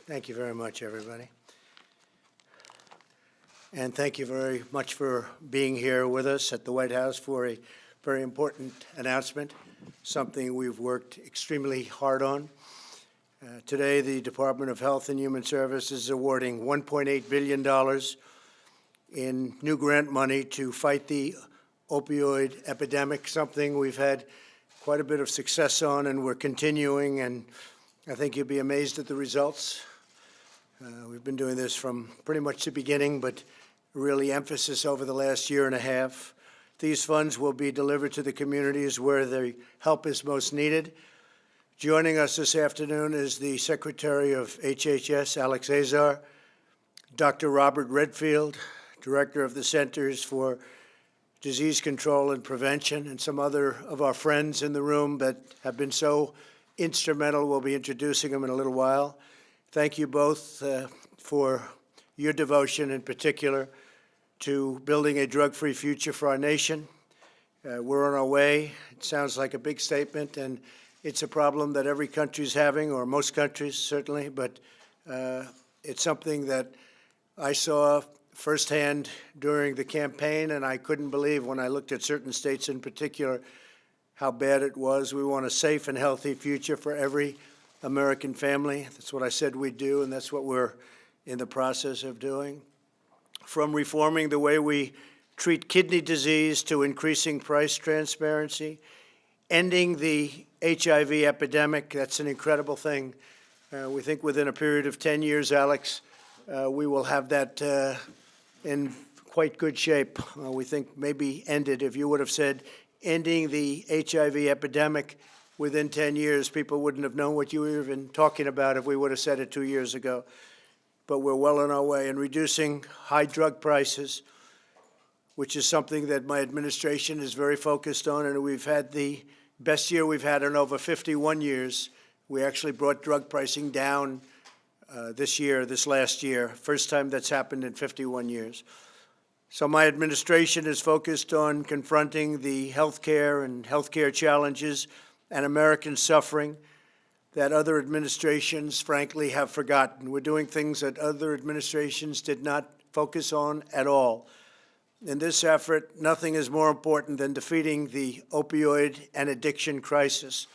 Thank you very much, everybody. And thank you very much for being here with us at the White House for a very important announcement, something we've worked extremely hard on. Today, the Department of Health and Human Services is awarding $1.8 billion in new grant money to fight the opioid epidemic, something we've had quite a bit of success on, and we're continuing, and I think you'll be amazed at the results. We've been doing this from pretty much the beginning, but really emphasis over the last year and a half. These funds will be delivered to the communities where the help is most needed. Joining us this afternoon is the Secretary of HHS, Alex Azar, Dr. Robert Redfield, Director of the Centers for Disease Control and Prevention, and some other of our friends in the room that have been so instrumental. We'll be introducing them in a little while. Thank you both for your devotion, in particular, to building a drug-free future for our nation. We're on our way. It sounds like a big statement, and it's a problem that every country is having, or most countries certainly, but it's something that I saw firsthand during the campaign, and I couldn't believe when I looked at certain states in particular how bad it was. We want a safe and healthy future for every American family. That's what I said we'd do, and that's what we're in the process of doing. From reforming the way we treat kidney disease to increasing price transparency, ending the HIV epidemic, that's an incredible thing. We think within a period of 10 years, Alex, we will have that in quite good shape. We think maybe ended. If you would have said ending the HIV epidemic within 10 years, people wouldn't have known what you were even talking about if we would have said it 2 years ago. But we're well on our way. And reducing high drug prices, which is something that my administration is very focused on, and we've had the best year we've had in over 51 years. We actually brought drug pricing down this last year, first time that's happened in 51 years. So my administration is focused on confronting the healthcare challenges and American suffering that other administrations, frankly, have forgotten. We're doing things that other administrations did not focus on at all. In this effort, nothing is more important than defeating the opioid and addiction crisis.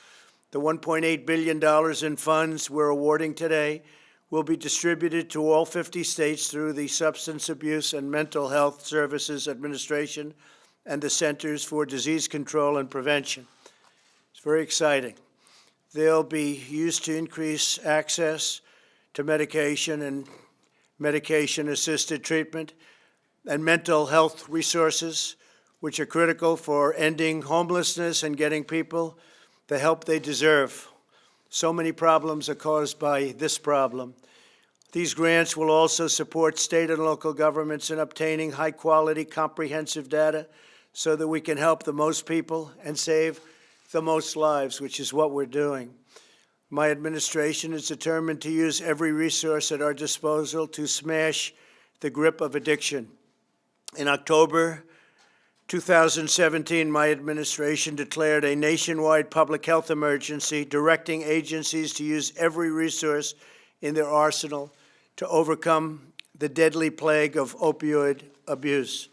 The $1.8 billion in funds we're awarding today will be distributed to all 50 states through the Substance Abuse and Mental Health Services Administration and the Centers for Disease Control and Prevention. It's very exciting. They'll be used to increase access to medication and medication-assisted treatment and mental health resources, which are critical for ending homelessness and getting people the help they deserve. So many problems are caused by this problem. These grants will also support state and local governments in obtaining high-quality, comprehensive data so that we can help the most people and save the most lives, which is what we're doing. My administration is determined to use every resource at our disposal to smash the grip of addiction. In October 2017, my administration declared a nationwide public health emergency, directing agencies to use every resource in their arsenal to overcome the deadly plague of opioid abuse.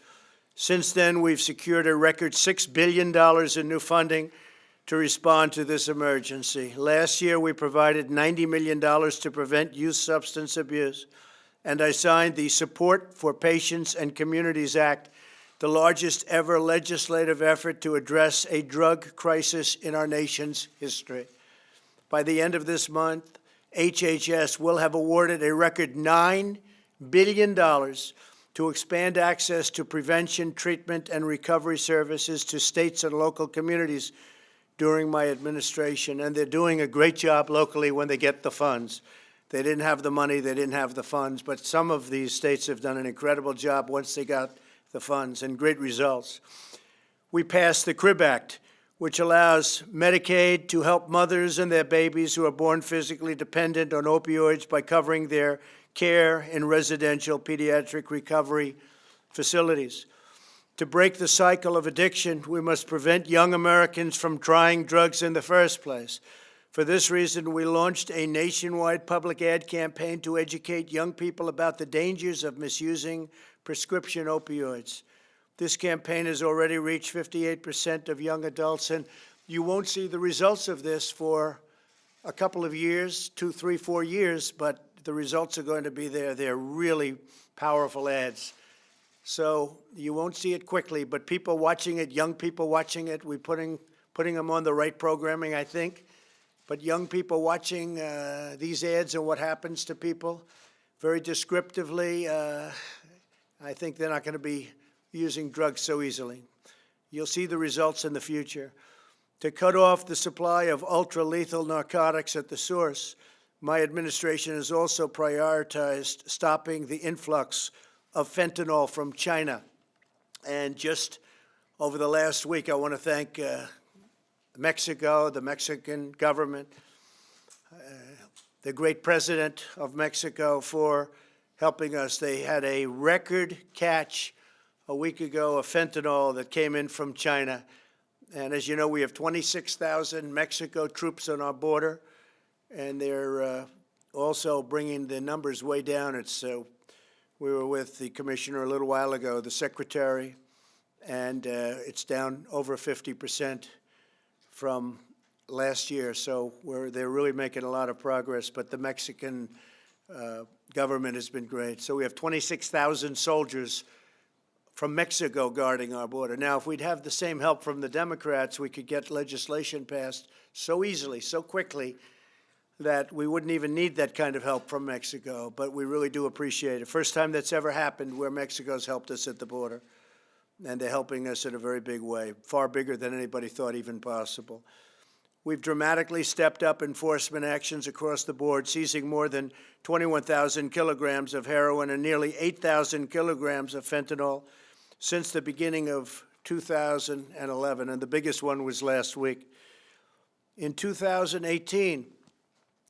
Since then, we've secured a record $6 billion in new funding to respond to this emergency. Last year, we provided $90 million to prevent youth substance abuse, and I signed the Support for Patients and Communities Act, the largest ever legislative effort to address a drug crisis in our nation's history. By the end of this month, HHS will have awarded a record $9 billion to expand access to prevention, treatment, and recovery services to states and local communities during my administration, and they're doing a great job locally when they get the funds. They didn't have the money, they didn't have the funds, but some of these states have done an incredible job once they got the funds, and great results. We passed the CRIB Act, which allows Medicaid to help mothers and their babies who are born physically dependent on opioids by covering their care in residential pediatric recovery facilities. To break the cycle of addiction, we must prevent young Americans from trying drugs in the first place. For this reason, we launched a nationwide public ad campaign to educate young people about the dangers of misusing prescription opioids. This campaign has already reached 58% of young adults, and you won't see the results of this for a couple of years, 2, 3, 4 years, but the results are going to be there. They're really powerful ads. So you won't see it quickly, but people watching it, young people watching it, we're putting them on the right programming, I think. But young people watching these ads and what happens to people, very descriptively, I think they're not going to be using drugs so easily. You'll see the results in the future. To cut off the supply of ultra-lethal narcotics at the source, my administration has also prioritized stopping the influx of fentanyl from China. And just over the last week, I want to thank Mexico, the Mexican government, the great president of Mexico for helping us. They had a record catch a week ago of fentanyl that came in from China. And as you know, we have 26,000 Mexico troops on our border, and they're also bringing the numbers way down. We were with the commissioner a little while ago, the secretary, and it's down over 50% from last year. So they're really making a lot of progress, but the Mexican government has been great. So we have 26,000 soldiers from Mexico guarding our border. Now, if we'd have the same help from the Democrats, we could get legislation passed so easily, so quickly, that we wouldn't even need that kind of help from Mexico. But we really do appreciate it. First time that's ever happened where Mexico's helped us at the border. And they're helping us in a very big way, far bigger than anybody thought even possible. We've dramatically stepped up enforcement actions across the board, seizing more than 21,000 kilograms of heroin and nearly 8,000 kilograms of fentanyl since the beginning of 2011, and the biggest one was last week. In 2018,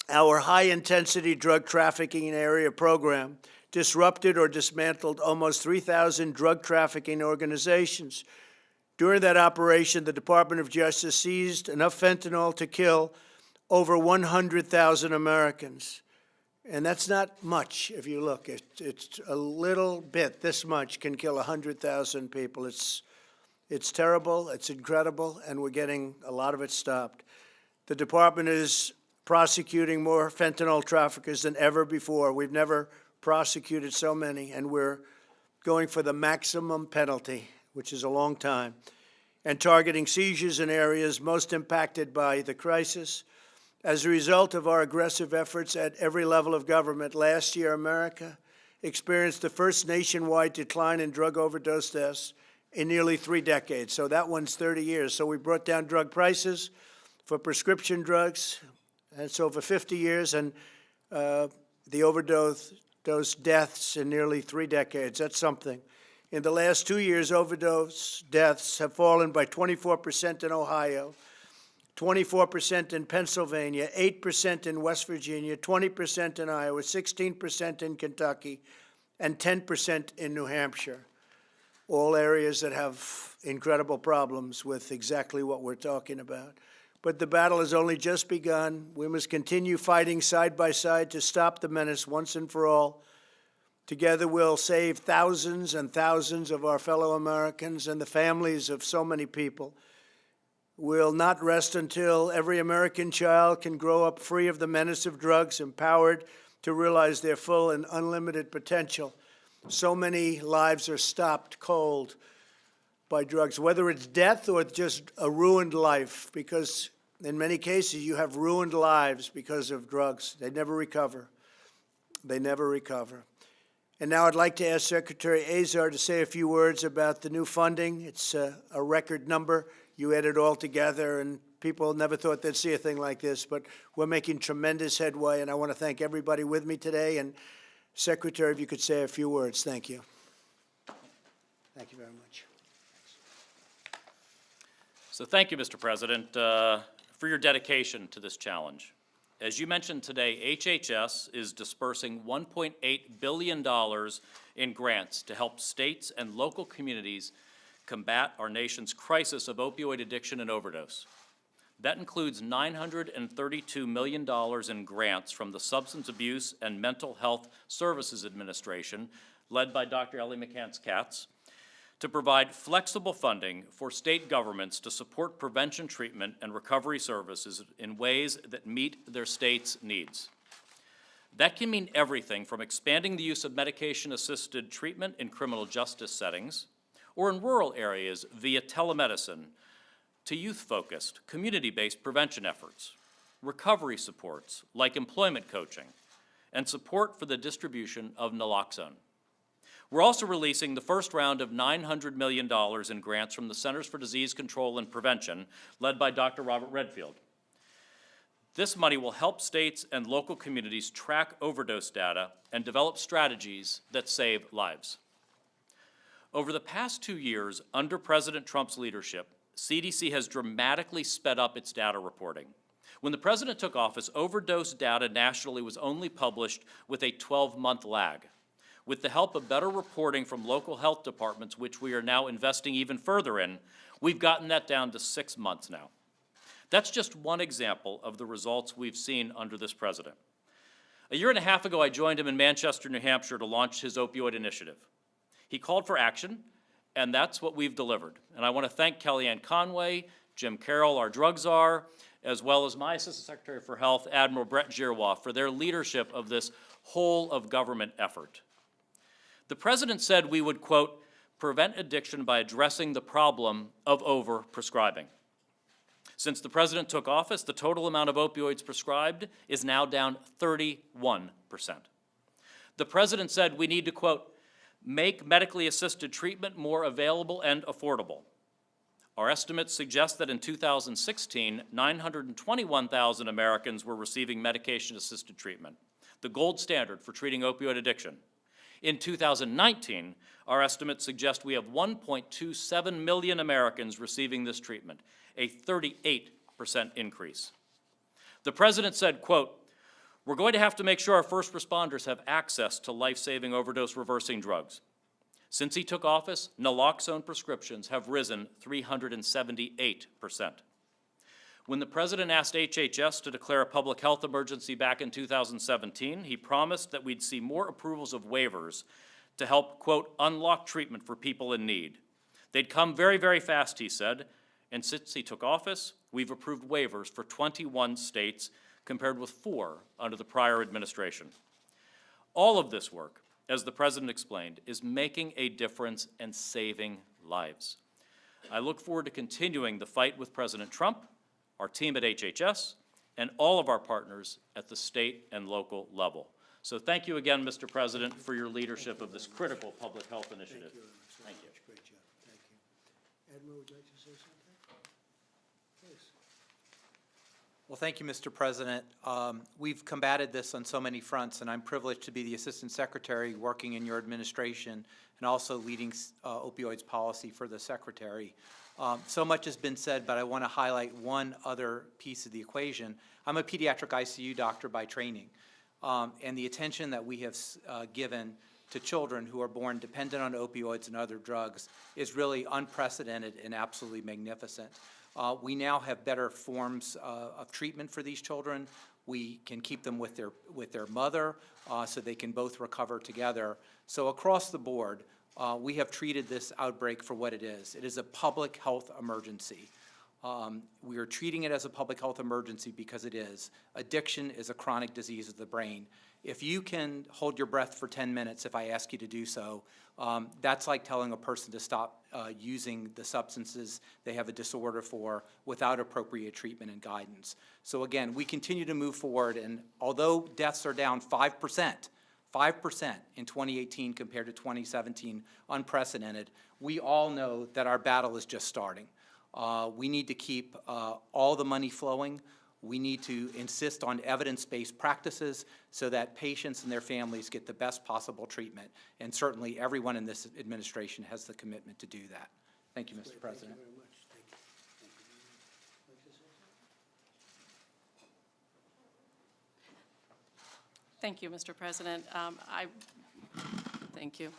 our high-intensity drug trafficking area program disrupted or dismantled almost 3,000 drug trafficking organizations. During that operation, the Department of Justice seized enough fentanyl to kill over 100,000 Americans. And that's not much if you look. It's a little bit. This much can kill 100,000 people. It's terrible, it's incredible, and we're getting a lot of it stopped. The department is prosecuting more fentanyl traffickers than ever before. We've never prosecuted so many, and we're going for the maximum penalty, which is a long time, and targeting seizures in areas most impacted by the crisis. As a result of our aggressive efforts at every level of government, last year America experienced the first nationwide decline in drug overdose deaths in nearly 3 decades. So that one's 30 years. So we brought down drug prices for prescription drugs, and so for 50 years, and the overdose deaths in nearly 3 decades. That's something. In the last 2 years, overdose deaths have fallen by 24% in Ohio, 24% in Pennsylvania, 8% in West Virginia, 20% in Iowa, 16% in Kentucky, and 10% in New Hampshire. All areas that have incredible problems with exactly what we're talking about. But the battle has only just begun. We must continue fighting side by side to stop the menace once and for all. Together we'll save thousands and thousands of our fellow Americans and the families of so many people. We'll not rest until every American child can grow up free of the menace of drugs, empowered to realize their full and unlimited potential. So many lives are stopped cold by drugs, whether it's death or just a ruined life, because in many cases you have ruined lives because of drugs. They never recover. They never recover. And now I'd like to ask Secretary Azar to say a few words about the new funding. It's a record number. You add it all together, and people never thought they'd see a thing like this, but we're making tremendous headway, and I want to thank everybody with me today. And Secretary, if you could say a few words. Thank you. Thank you very much. So thank you, Mr. President, for your dedication to this challenge. As you mentioned today, HHS is dispersing $1.8 billion in grants to help states and local communities combat our nation's crisis of opioid addiction and overdose. That includes $932 million in grants from the Substance Abuse and Mental Health Services Administration, led by Dr. Ellie McCants-Katz, to provide flexible funding for state governments to support prevention, treatment, and recovery services in ways that meet their state's needs. That can mean everything from expanding the use of medication-assisted treatment in criminal justice settings or in rural areas via telemedicine to youth-focused, community-based prevention efforts, recovery supports like employment coaching, and support for the distribution of naloxone. We're also releasing the first round of $900 million in grants from the Centers for Disease Control and Prevention, led by Dr. Robert Redfield. This money will help states and local communities track overdose data and develop strategies that save lives. Over the past 2 years, under President Trump's leadership, CDC has dramatically sped up its data reporting. When the president took office, overdose data nationally was only published with a 12-month lag. With the help of better reporting from local health departments, which we are now investing even further in, we've gotten that down to 6 months now. That's just one example of the results we've seen under this president. A year and a half ago, I joined him in Manchester, New Hampshire to launch his opioid initiative. He called for action, and that's what we've delivered. And I want to thank Kellyanne Conway, Jim Carroll, our drug czar, as well as my Assistant Secretary for Health, Admiral Brett Giroir, for their leadership of this whole-of-government effort. The president said we would, quote, prevent addiction by addressing the problem of over-prescribing. Since the president took office, the total amount of opioids prescribed is now down 31%. The president said we need to, quote, make medically assisted treatment more available and affordable. Our estimates suggest that in 2016, 921,000 Americans were receiving medication-assisted treatment, the gold standard for treating opioid addiction. In 2019, our estimates suggest we have 1.27 million Americans receiving this treatment, a 38% increase. The president said, quote, we're going to have to make sure our first responders have access to life-saving overdose-reversing drugs. Since he took office, naloxone prescriptions have risen 378%. When the president asked HHS to declare a public health emergency back in 2017, he promised that we'd see more approvals of waivers to help, quote, unlock treatment for people in need. They'd come very, very fast, he said, and since he took office, we've approved waivers for 21 states, compared with 4 under the prior administration. All of this work, as the president explained, is making a difference and saving lives. I look forward to continuing the fight with President Trump, our team at HHS, and all of our partners at the state and local level. So thank you again, Mr. President, for your leadership of this critical public health initiative. Thank you. Great job. Thank you. Admiral, would you like to say something? Please. Well, thank you, Mr. President. We've combated this on so many fronts, and I'm privileged to be the Assistant Secretary working in your administration and also leading opioids policy for the Secretary. So much has been said, but I want to highlight one other piece of the equation. I'm a pediatric ICU doctor by training, and the attention that we have given to children who are born dependent on opioids and other drugs is really unprecedented and absolutely magnificent. We now have better forms of treatment for these children. We can keep them with their mother so they can both recover together. So across the board, we have treated this outbreak for what it is. It is a public health emergency. We are treating it as a public health emergency because it is. Addiction is a chronic disease of the brain. If you can hold your breath for 10 minutes, if I ask you to do so, that's like telling a person to stop using the substances they have a disorder for without appropriate treatment and guidance. So again, we continue to move forward, and although deaths are down 5% in 2018 compared to 2017, unprecedented, we all know that our battle is just starting. We need to keep all the money flowing. We need to insist on evidence-based practices so that patients and their families get the best possible treatment. And certainly everyone in this administration has the commitment to do that. Thank you, Mr. President. Thank you very much. Thank you. Thank you, Mr. President. Thank you.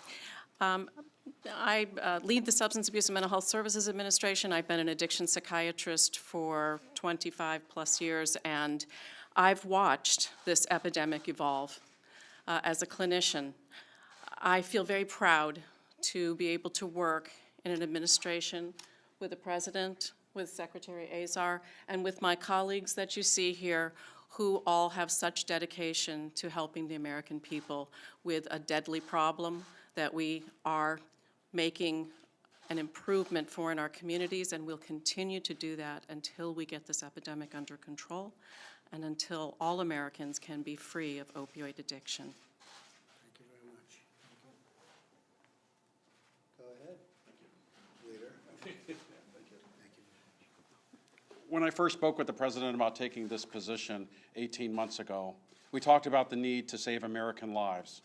I lead the Substance Abuse and Mental Health Services Administration. I've been an addiction psychiatrist for 25-plus years, and I've watched this epidemic evolve. As a clinician, I feel very proud to be able to work in an administration with the President, with Secretary Azar, and with my colleagues that you see here, who all have such dedication to helping the American people with a deadly problem that we are making an improvement for in our communities, and we'll continue to do that until we get this epidemic under control and until all Americans can be free of opioid addiction. Thank you very much. Go ahead. Leader. Thank you. When I first spoke with the President about taking this position 18 months ago, we talked about the need to save American lives.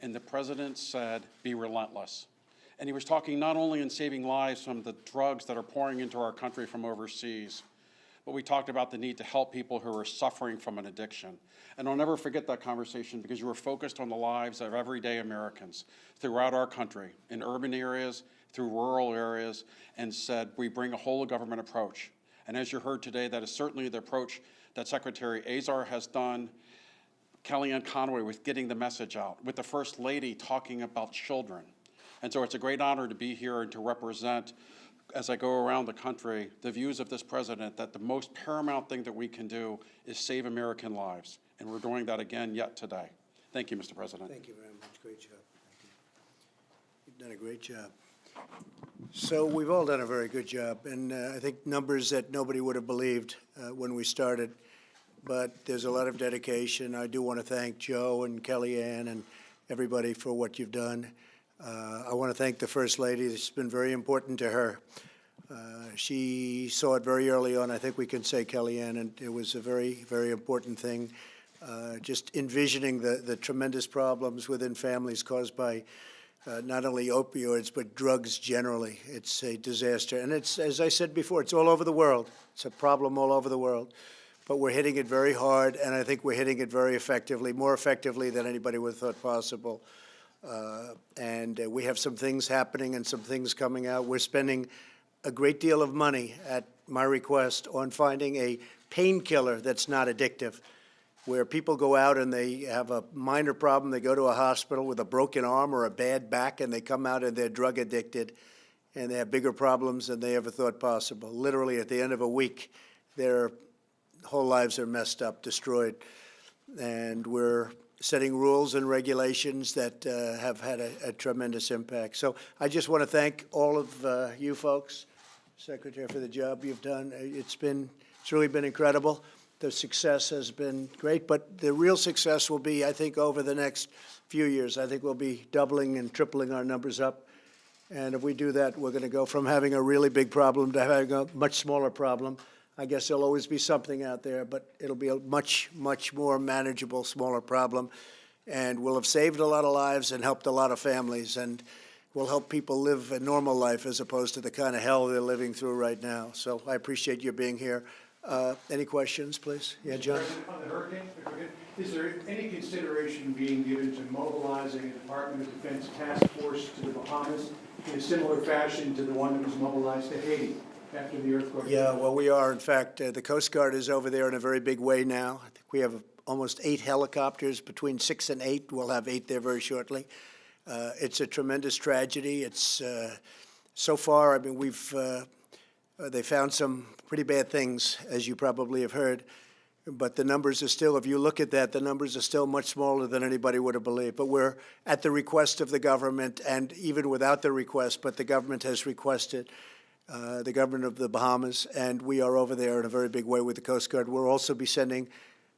And the President said, be relentless. And he was talking not only in saving lives from the drugs that are pouring into our country from overseas, but we talked about the need to help people who are suffering from an addiction. And I'll never forget that conversation because you were focused on the lives of everyday Americans throughout our country, in urban areas, through rural areas, and said, we bring a whole of government approach. And as you heard today, that is certainly the approach that Secretary Azar has done, Kellyanne Conway with getting the message out, with the First Lady talking about children. And so it's a great honor to be here and to represent, as I go around the country, the views of this president that the most paramount thing that we can do is save American lives. And we're doing that again yet today. Thank you, Mr. President. Thank you very much. Great job. Thank you. You've done a great job. So we've all done a very good job, and I think numbers that nobody would have believed when we started, but there's a lot of dedication. I do want to thank Joe and Kellyanne and everybody for what you've done. I want to thank the First Lady. It's been very important to her. She saw it very early on, I think we can say, Kellyanne, and it was a very, very important thing. Just envisioning the tremendous problems within families caused by not only opioids, but drugs generally. It's a disaster. And it's, as I said before, it's all over the world. It's a problem all over the world. But we're hitting it very hard, and I think we're hitting it very effectively, more effectively than anybody would have thought possible. And we have some things happening and some things coming out. We're spending a great deal of money, at my request, on finding a painkiller that's not addictive, where people go out and they have a minor problem, they go to a hospital with a broken arm or a bad back, and they come out and they're drug addicted, and they have bigger problems than they ever thought possible. Literally, at the end of a week, their whole lives are messed up, destroyed. And we're setting rules and regulations that have had a tremendous impact. So I just want to thank all of you folks, Secretary, for the job you've done. It's really been incredible. The success has been great, but the real success will be, I think, over the next few years. I think we'll be doubling and tripling our numbers up. And if we do that, we're going to go from having a really big problem to having a much smaller problem. I guess there'll always be something out there, but it'll be a much, much more manageable, smaller problem. And we'll have saved a lot of lives and helped a lot of families, and we'll help people live a normal life as opposed to the kind of hell they're living through right now. So I appreciate you being here. Any questions, please? Yeah, John? President, on the hurricane, is there any consideration being given to mobilizing a Department of Defense task force to the Bahamas in a similar fashion to the one that was mobilized to Haiti after the earthquake? Yeah, well, we are. In fact, the Coast Guard is over there in a very big way now. I think we have almost 8 helicopters, between 6 and 8. We'll have 8 there very shortly. It's a tremendous tragedy. It's so far, I mean, they found some pretty bad things, as you probably have heard, but the numbers are still, if you look at that, the numbers are still much smaller than anybody would have believed. But we're at the request of the government, and even without the request, but the government has requested, the government of the Bahamas, and we are over there in a very big way with the Coast Guard. We'll also be sending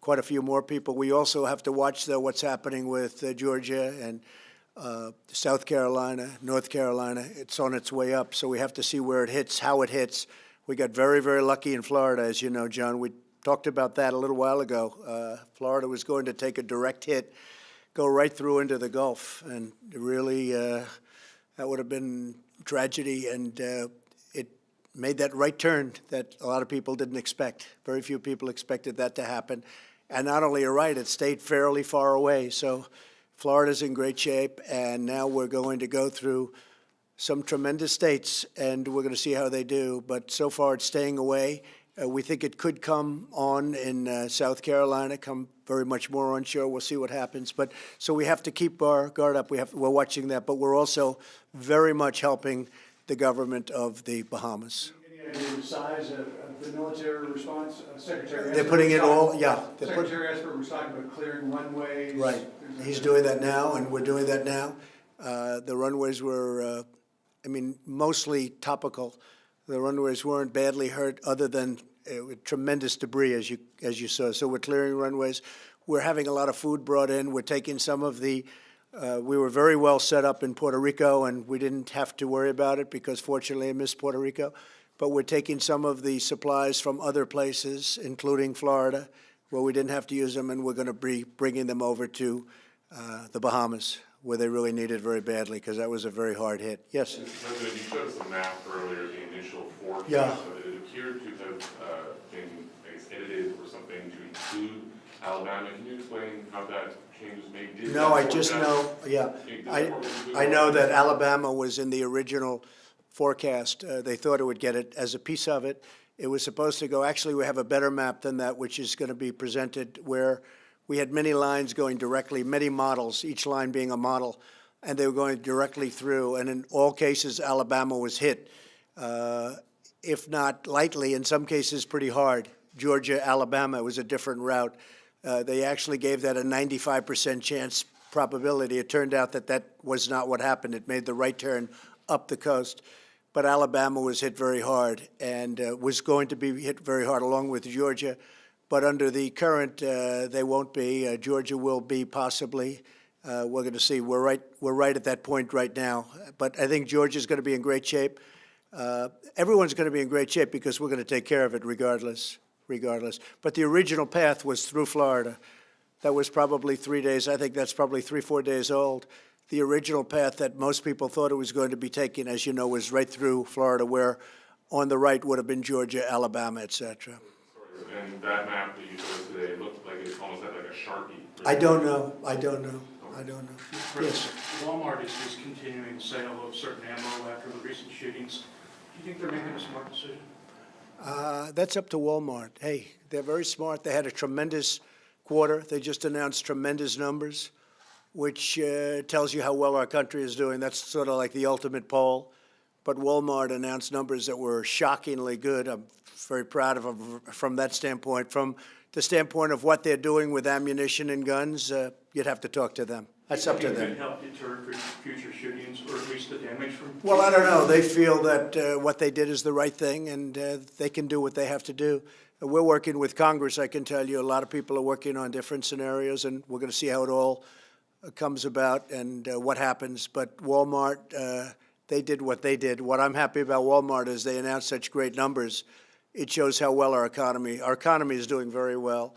quite a few more people. We also have to watch, though, what's happening with Georgia and South Carolina, North Carolina. It's on its way up, so we have to see where it hits, how it hits. We got very, very lucky in Florida, as you know, John. We talked about that a little while ago. Florida was going to take a direct hit, go right through into the Gulf, and really that would have been tragedy, and it made that right turn that a lot of people didn't expect. Very few people expected that to happen. And not only a right, it stayed fairly far away. So Florida's in great shape, and now we're going to go through some tremendous states, and we're going to see how they do. But so far, it's staying away. We think it could come on in South Carolina, come very much more onshore. We'll see what happens. But so we have to keep our guard up. We're watching that, but we're also very much helping the government of the Bahamas. Any idea of the size of the military response? Secretary They're Esper putting was it talking- all, yeah. Secretary Esper was talking about clearing runways. Right. There's He's a- doing that now, and we're doing that now. The runways were, mostly topical. The runways weren't badly hurt, other than with tremendous debris, as you saw. So we're clearing runways. We're having a lot of food brought in. We're taking some of the. We were very well set up in Puerto Rico, and we didn't have to worry about it because, fortunately, I missed Puerto Rico. But we're taking some of the supplies from other places, including Florida, where we didn't have to use them, and we're going to be bringing them over to the Bahamas, where they really need it very badly, because that was a very hard hit. Yes? Mr. President, you showed us a map earlier, the initial forecast Yeah. of it. It appeared to have been, I guess, edited or something to include Alabama. Can you explain how that change was made? Did No, that I just forecast- know, yeah. Did that I forecast include I know Alabama? that Alabama was in the original forecast. They thought it would get it as a piece of it. It was supposed to go, actually, we have a better map than that, which is going to be presented, where we had many lines going directly, many models, each line being a model, and they were going directly through. And in all cases, Alabama was hit, if not lightly, in some cases pretty hard. Georgia, Alabama was a different route. They actually gave that a 95% chance probability. It turned out that that was not what happened. It made the right turn up the coast. But Alabama was hit very hard, and was going to be hit very hard along with Georgia. But under the current, they won't be. Georgia will be possibly. We're going to see. We're right at that point right now. But I think Georgia's going to be in great shape. Everyone's going to be in great shape because we're going to take care of it regardless. But the original path was through Florida. That was probably 3 days. I think that's probably 3-4 days old. The original path that most people thought it was going to be taken, as you know, was right through Florida, where on the right would have been Georgia, Alabama, et cetera. And that map that you showed us today looked like it almost had like a Sharpie. I don't know. Yes. Walmart is discontinuing sale of certain ammo after the recent shootings. Do you think they're making a smart decision? That's up to Walmart. Hey, they're very smart. They had a tremendous quarter. They just announced tremendous numbers, which tells you how well our country is doing. That's sort of like the ultimate poll. But Walmart announced numbers that were shockingly good. I'm very proud of them from that standpoint. From the standpoint of what they're doing with ammunition and guns, you'd have to talk to them. That's up to Think it them. could help deter future shootings, or at least the damage from? Well, I don't know. They feel that what they did is the right thing, and they can do what they have to do. We're working with Congress, I can tell you. A lot of people are working on different scenarios, and we're going to see how it all comes about and what happens. But Walmart, they did what they did. What I'm happy about Walmart is they announced such great numbers. It shows how well our economy is doing very well.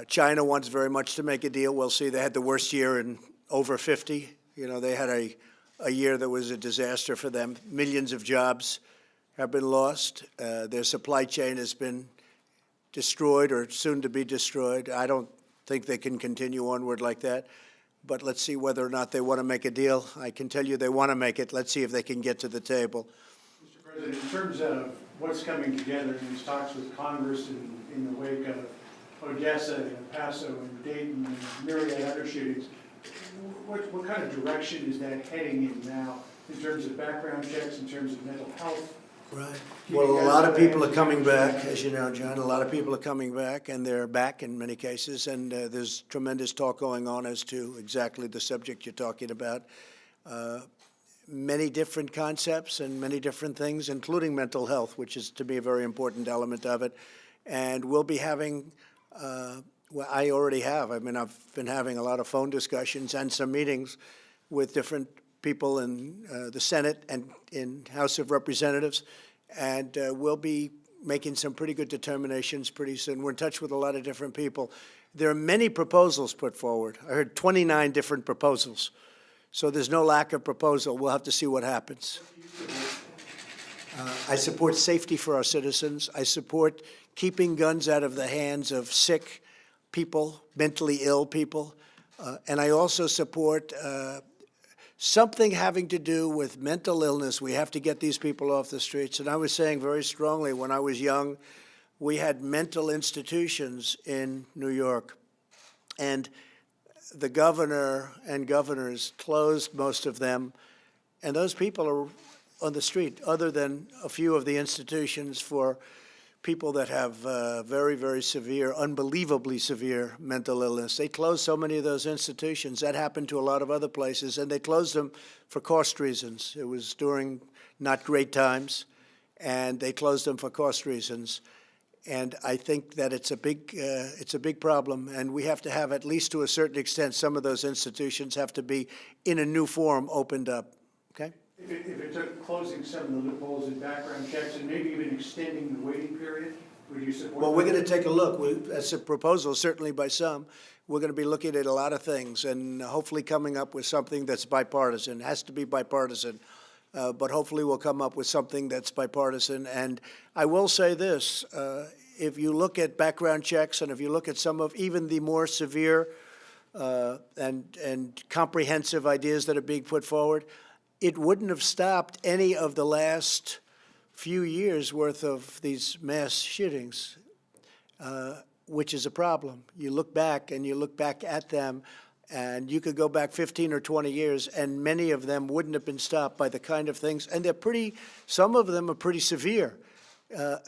China wants very much to make a deal. We'll see. They had the worst year in over 50. You know, they had a year that was a disaster for them. Millions of jobs have been lost. Their supply chain has been destroyed or soon to be destroyed. I don't think they can continue onward like that. But let's see whether or not they want to make a deal. I can tell you they want to make it. Let's see if they can get to the table. Mr. President, in terms of what's coming together in these talks with Congress in the wake of Odessa and El Paso and Dayton and myriad other shootings, what kind of direction is that heading in now in terms of background checks, in terms of mental health? Right. Well, a lot of people are coming back, as you know, John. A lot of people are coming back, and they're back in many cases. And there's tremendous talk going on as to exactly the subject you're talking about. Many different concepts and many different things, including mental health, which is, to me, a very important element of it. And we'll be having, well, I already have. I mean, I've been having a lot of phone discussions and some meetings with different people in the Senate and in House of Representatives, and we'll be making some pretty good determinations pretty soon. We're in touch with a lot of different people. There are many proposals put forward. I heard 29 different proposals. So there's no lack of proposal. We'll have to see what happens. I support safety for our citizens. I support keeping guns out of the hands of sick people, mentally ill people. And I also support something having to do with mental illness. We have to get these people off the streets. And I was saying very strongly when I was young, we had mental institutions in New York. And the governor and governors closed most of them. And those people are on the street, other than a few of the institutions for people that have very, very severe, unbelievably severe mental illness. They closed so many of those institutions. That happened to a lot of other places, and they closed them for cost reasons. It was during not great times, and they closed them for cost reasons. And I think that it's a big problem, and we have to have, at least to a certain extent, some of those institutions have to be in a new form opened up. Okay? If it took closing some of the loopholes in background checks and maybe even extending the waiting period, would you support that? Well, we're going to take a look. That's a proposal, certainly by some. We're going to be looking at a lot of things and hopefully coming up with something that's bipartisan. It has to be bipartisan, but hopefully we'll come up with something that's bipartisan. And I will say this, if you look at background checks and if you look at some of even the more severe and comprehensive ideas that are being put forward, it wouldn't have stopped any of the last few years' worth of these mass shootings, which is a problem. You look back and you look back at them, and you could go back 15 or 20 years, and many of them wouldn't have been stopped by the kind of things, and some of them are pretty severe.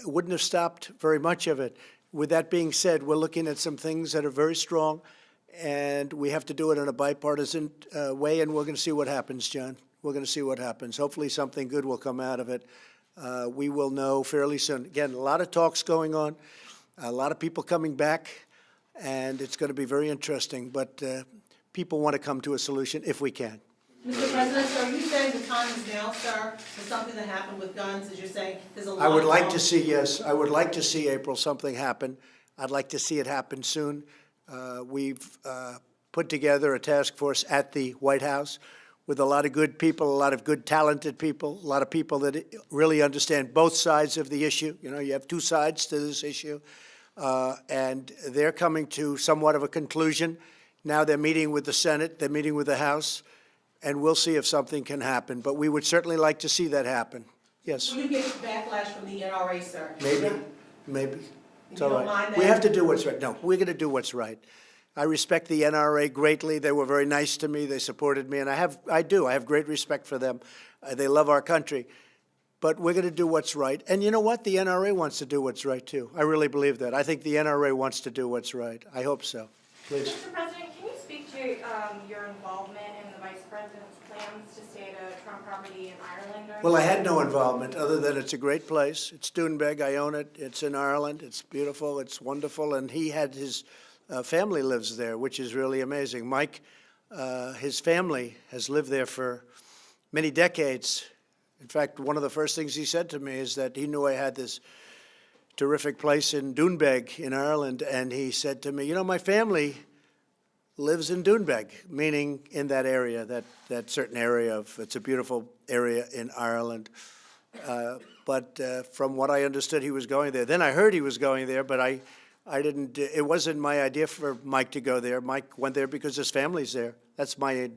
Wouldn't have stopped very much of it. With that being said, we're looking at some things that are very strong, and we have to do it in a bipartisan way, and we're going to see what happens, John. We're going to see what happens. Hopefully something good will come out of it. We will know fairly soon. Again, a lot of talks going on, a lot of people coming back, and it's going to be very interesting. But people want to come to a solution if we can. Mr. President, so are you saying the time is now, sir, for something that happened with guns, as you're saying, there's a lot I would of like talk- to see, yes, I would like to see, April, something happen. I'd like to see it happen soon. We've put together a task force at the White House with a lot of good people, a lot of good, talented people, a lot of people that really understand both sides of the issue. You know, you have two sides to this issue, and they're coming to somewhat of a conclusion. Now they're meeting with the Senate, they're meeting with the House, and we'll see if something can happen. But we would certainly like to see that happen. Yes, Will you get backlash from the NRA, sir? maybe. It's You all don't right. mind We that? have to do what's right. No, we're going to do what's right. I respect the NRA greatly. They were very nice to me. They supported me, and I have great respect for them. They love our country. But we're going to do what's right. And you know what? The NRA wants to do what's right, too. I really believe that. I think the NRA wants to do what's right. I hope so. Please. Mr. President, can you speak to your involvement in the Vice President's plans to stay at a Trump property in Ireland during? Well, I had no involvement other than it's a great place. It's Doonbeg. I own it. It's in Ireland. It's beautiful. It's wonderful. And he had his family lives there, which is really amazing. Mike, his family has lived there for many decades. In fact, one of the first things he said to me is that he knew I had this terrific place in Doonbeg in Ireland, and he said to me, you know, my family lives in Doonbeg, meaning in that area, that certain area of, it's a beautiful area in Ireland. But from what I understood, he was going there. Then I heard he was going there, but I didn't, it wasn't my idea for Mike to go there. Mike went there because his family's there. That's my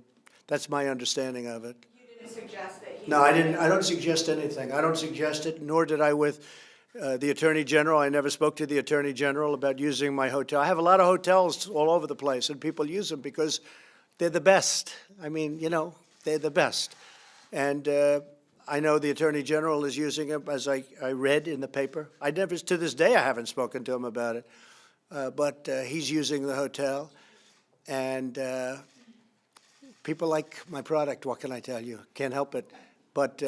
understanding of it. You didn't suggest that he. No, I didn't. I don't suggest anything. I don't suggest it, nor did I with the Attorney General. I never spoke to the Attorney General about using my hotel. I have a lot of hotels all over the place, and people use them because they're the best. I mean, you know, they're the best. And I know the Attorney General is using them, as I read in the paper. To this day, I haven't spoken to him about it. But he's using the hotel. And people like my product, what can I tell you? Can't help it. But,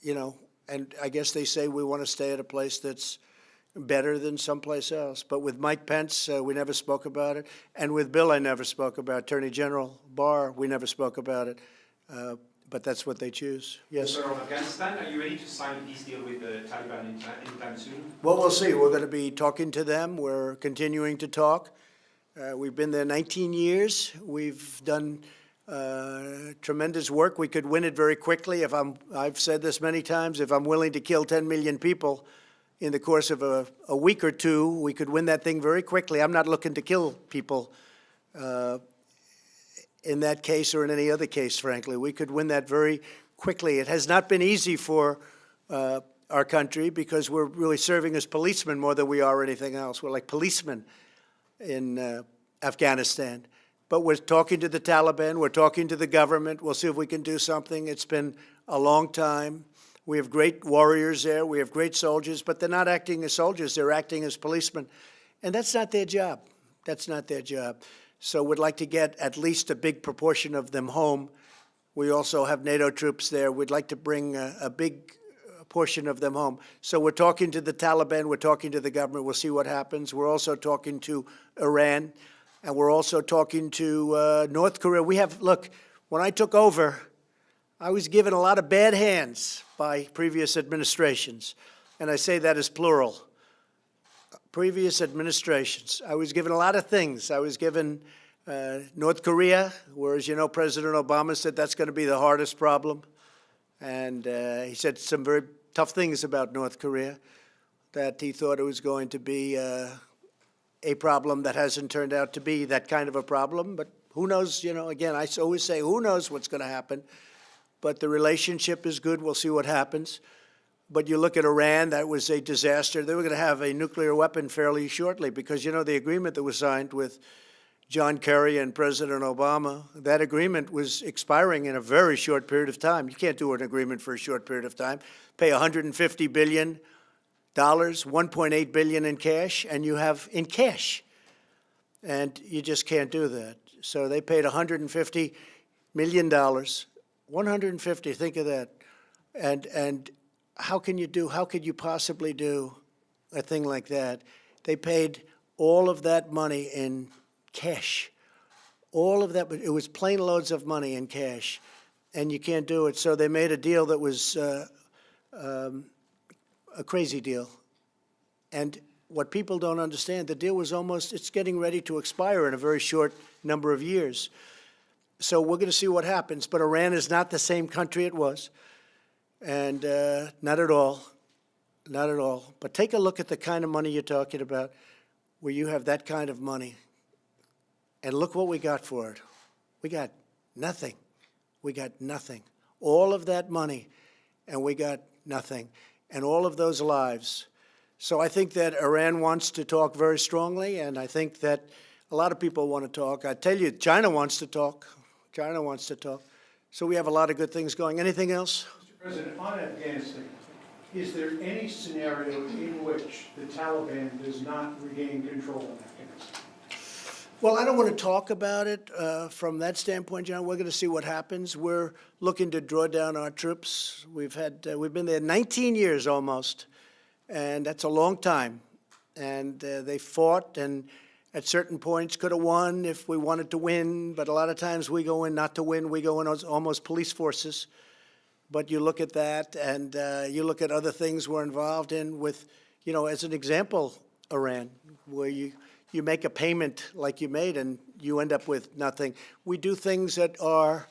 you know, and I guess they say we want to stay at a place that's better than someplace else. But with Mike Pence, we never spoke about it. And with Bill, I never spoke about it. Attorney General Barr, we never spoke about it. But that's what they choose. Yes? Sir, on Afghanistan, are you ready to sign a peace deal with the Taliban anytime soon? Well, we'll see. We're going to be talking to them. We're continuing to talk. We've been there 19 years. We've done tremendous work. We could win it very quickly. I've said this many times, if I'm willing to kill 10 million people in the course of a week or two, we could win that thing very quickly. I'm not looking to kill people in that case or in any other case, frankly. We could win that very quickly. It has not been easy for our country because we're really serving as policemen more than we are anything else. We're like policemen in Afghanistan. But we're talking to the Taliban, we're talking to the government, we'll see if we can do something. It's been a long time. We have great warriors there, we have great soldiers, but they're not acting as soldiers, they're acting as policemen. And that's not their job. That's not their job. So we'd like to get at least a big proportion of them home. We also have NATO troops there. We'd like to bring a big portion of them home. So we're talking to the Taliban, we're talking to the government, we'll see what happens. We're also talking to Iran, and we're also talking to North Korea. Look, when I took over, I was given a lot of bad hands by previous administrations, and I say that as plural. Previous administrations. I was given a lot of things. I was given North Korea, where, as you know, President Obama said that's going to be the hardest problem. And he said some very tough things about North Korea, that he thought it was going to be a problem that hasn't turned out to be that kind of a problem. But who knows, again, I always say, who knows what's going to happen? But the relationship is good. We'll see what happens. But you look at Iran, that was a disaster. They were going to have a nuclear weapon fairly shortly because, the agreement that was signed with John Kerry and President Obama, that agreement was expiring in a very short period of time. You can't do an agreement for a short period of time. Pay $150 billion, $1.8 billion in cash, and you have in cash. And you just can't do that. So they paid $150 million. 150, think of that. And how could you possibly do a thing like that? They paid all of that money in cash. All of that, but it was plane loads of money in cash, and you can't do it. So they made a deal that was a crazy deal. And what people don't understand, the deal was it's getting ready to expire in a very short number of years. So we're going to see what happens. But Iran is not the same country it was. And not at all. Not at all. But take a look at the kind of money you're talking about, where you have that kind of money. And look what we got for it. We got nothing. We got nothing. All of that money, and we got nothing. And all of those lives. So I think that Iran wants to talk very strongly, and I think that a lot of people want to talk. I tell you, China wants to talk. China wants to talk. So we have a lot of good things going. Anything else? Mr. President, on Afghanistan, is there any scenario in which the Taliban does not regain control of Afghanistan? Well, I don't want to talk about it from that standpoint, John. We're going to see what happens. We're looking to draw down our troops. We've been there 19 years almost, and that's a long time. And they fought, and at certain points could have won if we wanted to win, but a lot of times we go in not to win. We go in as almost police forces. But you look at that, and you look at other things we're involved in with, as an example, Iran, where you make a payment like you made and you end up with nothing. We do things that are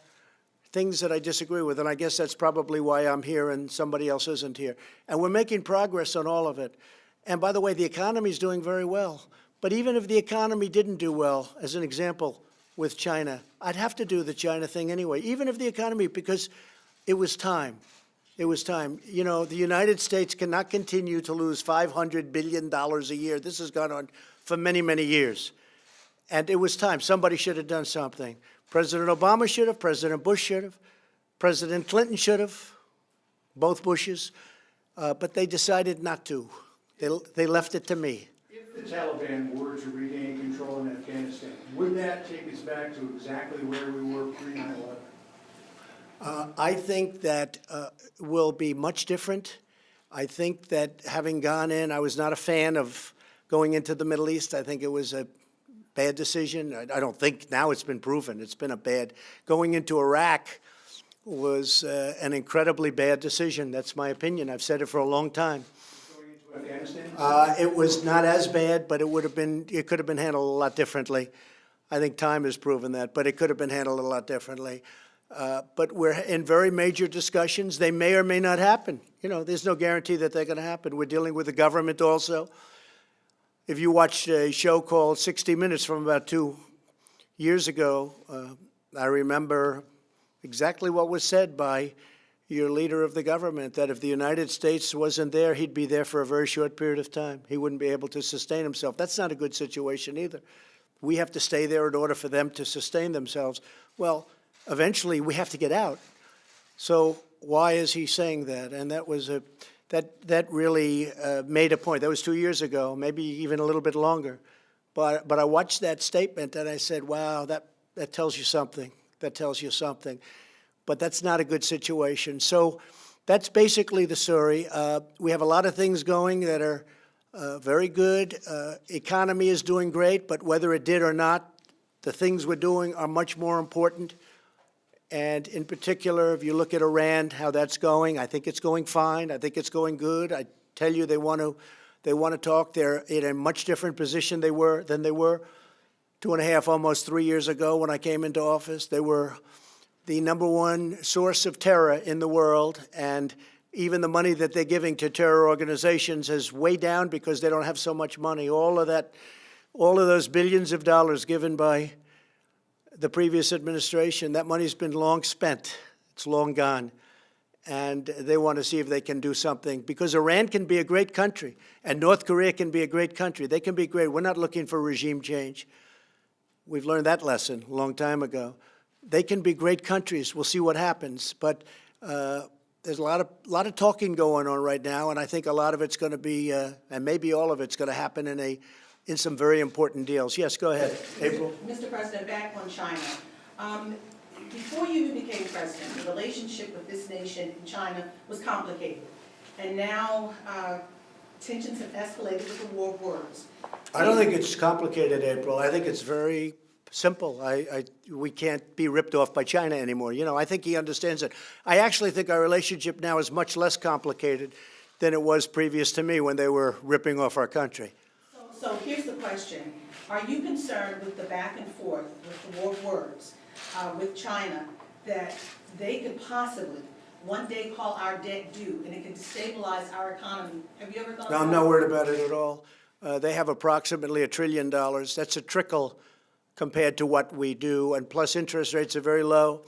things that I disagree with, and I guess that's probably why I'm here and somebody else isn't here. And we're making progress on all of it. And by the way, the economy is doing very well. But even if the economy didn't do well, as an example, with China, I'd have to do the China thing anyway, even if the economy, because it was time. It was time. The United States cannot continue to lose $500 billion a year. This has gone on for many, many years. And it was time. Somebody should have done something. President Obama should have. President Bush should have. President Clinton should have. Both Bushes. But they decided not to. They left it to me. If the Taliban were to regain control in Afghanistan, would that take us back to exactly where we were pre-9/11? I think that will be much different. I think that having gone in, I was not a fan of going into the Middle East. I think it was a bad decision. I don't think now it's been proven. It's been a bad. Going into Iraq was an incredibly bad decision. That's my opinion. I've said it for a long time. Going into Afghanistan? It was not as bad, but it could have been handled a lot differently. I think time has proven that, but it could have been handled a lot differently. But we're in very major discussions. They may or may not happen. There's no guarantee that they're going to happen. We're dealing with the government also. If you watched a show called 60 Minutes from about 2 years ago, I remember exactly what was said by your leader of the government, that if the United States wasn't there, he'd be there for a very short period of time. He wouldn't be able to sustain himself. That's not a good situation either. We have to stay there in order for them to sustain themselves. Well, eventually we have to get out. So why is he saying that? And that was that really made a point. That was 2 years ago, maybe even a little bit longer. But I watched that statement and I said, wow, that tells you something. That tells you something. But that's not a good situation. So that's basically the story. We have a lot of things going that are very good. Economy is doing great, but whether it did or not, the things we're doing are much more important. And in particular, if you look at Iran, how that's going, I think it's going fine. I think it's going good. I tell you, they want to talk. They're in a much different position than they were 2.5, almost 3 years ago when I came into office. They were the #1 source of terror in the world, and even the money that they're giving to terror organizations is way down because they don't have so much money. All of those billions of dollars given by the previous administration, that money's been long spent. It's long gone. And they want to see if they can do something, because Iran can be a great country, and North Korea can be a great country. They can be great. We're not looking for regime change. We've learned that lesson a long time ago. They can be great countries. We'll see what happens. But there's a lot of talking going on right now, and I think a lot of it's going to be, and maybe all of it's going to happen in some very important deals. Yes, go ahead, April. Mr. President, back on China. Before you even became president, the relationship with this nation and China was complicated. And now tensions have escalated with the war of words. I don't think it's complicated, April. I think it's very simple. We can't be ripped off by China anymore. You know, I think he understands it. I actually think our relationship now is much less complicated than it was previous to me when they were ripping off our country. So here's the question. Are you concerned with the back and forth, with the war of words, with China, that they could possibly one day call our debt due and it could destabilize our economy? Have you ever thought about that? I'm not worried about it at all. They have approximately $1 trillion. That's a trickle compared to what we do, and plus interest rates are very low.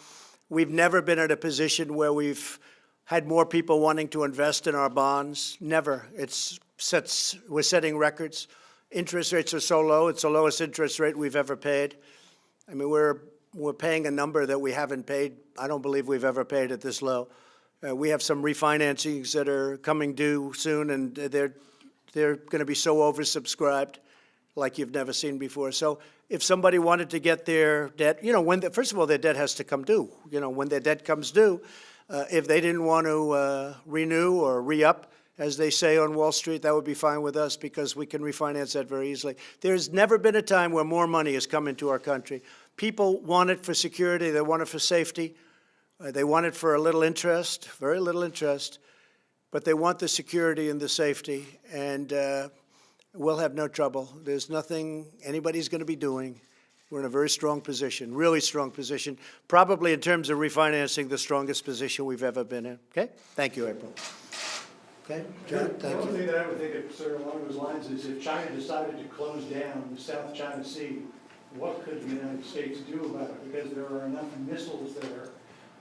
We've never been in a position where we've had more people wanting to invest in our bonds. Never. We're setting records. Interest rates are so low. It's the lowest interest rate we've ever paid. I mean, we're paying a number that we haven't paid. I don't believe we've ever paid it this low. We have some refinancings that are coming due soon, and they're going to be so oversubscribed like you've never seen before. So if somebody wanted to get their debt, you know, first of all, their debt has to come due. You know, when their debt comes due, if they didn't want to renew or re-up, as they say on Wall Street, that would be fine with us because we can refinance that very easily. There's never been a time where more money has come into our country. People want it for security. They want it for safety. They want it for a little interest, very little interest. But they want the security and the safety, and we'll have no trouble. There's nothing anybody's going to be doing. We're in a very strong position, really strong position, probably in terms of refinancing, the strongest position we've ever been in. Okay? Thank you, April. Okay, John, thank The only you. thing that I would think of, sir, along those lines is if China decided to close down the South China Sea, what could the United States do about it? Because there are enough missiles there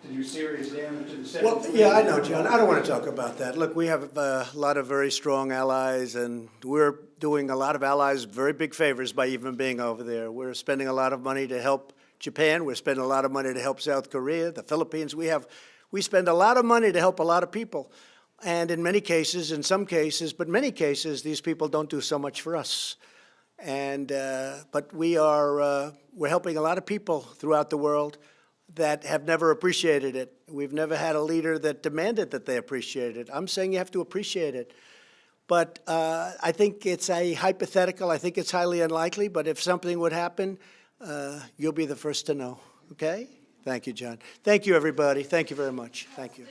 to do serious damage to the South. Well, yeah, I know, John. I don't want to talk about that. Look, we have a lot of very strong allies, and we're doing a lot of allies very big favors by even being over there. We're spending a lot of money to help Japan. We're spending a lot of money to help South Korea, the Philippines. We spend a lot of money to help a lot of people. And in many cases, in some cases, but many cases, these people don't do so much for us. And but we're helping a lot of people throughout the world that have never appreciated it. We've never had a leader that demanded that they appreciate it. I'm saying you have to appreciate it. But I think it's a hypothetical. I think it's highly unlikely. But if something would happen, you'll be the first to know. Okay? Thank you, John. Thank you, everybody. Thank you very much. Thank you.